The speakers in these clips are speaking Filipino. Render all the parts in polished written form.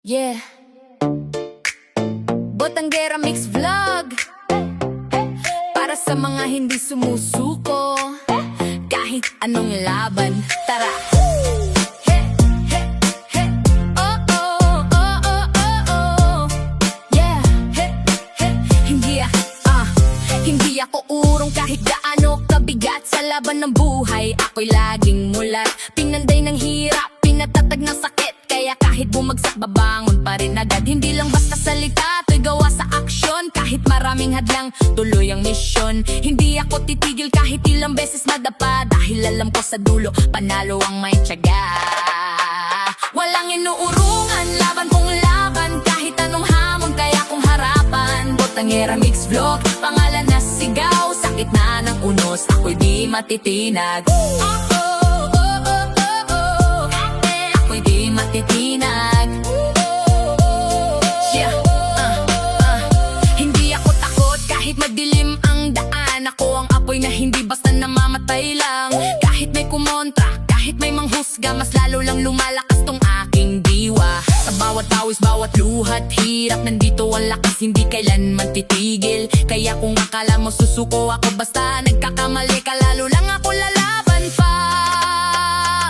Yeah. Botanggera Mix Vlog. Para sa mga hindi sumusuko, kahit anong laban, tara. Oh, oh, oh, oh, oh, oh. Yeah. Hindi ako urong kahit gaano kabigat sa laban ng buhay. Ako'y laging mulat, pinanday ng hirap, pinatatag ng sakit. Kaya kahit bumagsak, babangon pa rin agad. Hindi lang basta salita, to'y gawa sa aksyon. Kahit maraming hadlang, tuloy ang misyon. Hindi ako titigil kahit ilang beses madapa, dahil alam ko sa dulo, panalo ang may tiyaga. Walang inuurungan, laban kong laban, kahit anong hamon kaya kong harapan. Botanggera Mix Vlog, pangalan na sigaw, sa gitna ng unos, ako'y di matitinag. Ako'y di matitinag. Yeah. Hindi ako takot kahit madilim ang daan. Ako ang apoy na hindi basta namamatay lang. Kahit may kumontra, kahit may manghusga, mas lalo lang lumalakas tong aking diwa. Sa bawat pawis, bawat luhat, hirap, nandito ang lakas, hindi kailanman titigil. Kaya kung akala mo susuko ako, basta nagkakamali ka, lalo lang ako lalaban pa.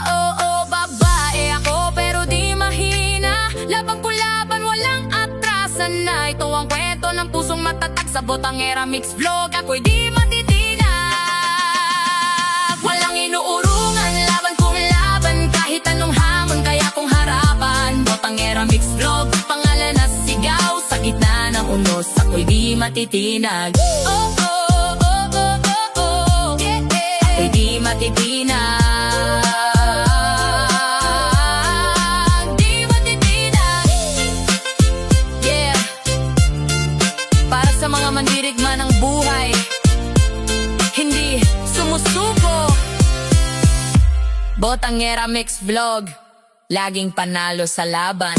Oo, babae ako pero di mahina, laban ko laban, walang atrasan na. Ito ang kwento ng pusong matatag, sa Botanggera Mix Vlog, ako'y di matitinag. Walang inuurungan, laban kong laban, kahit anong hamon kaya kong harapan. Botanggera Mix Vlog, pangalan na sigaw, sa gitna ng unos, ako'y di matitinag. Oh, oh, oh, oh, oh, oh. Yeah, yeah. Ako'y di matitinag. Di matitinag. Yeah. Para sa mga mandirigma ng buhay, hindi sumusuko. Botanggera Mix Vlog, laging panalo sa laban.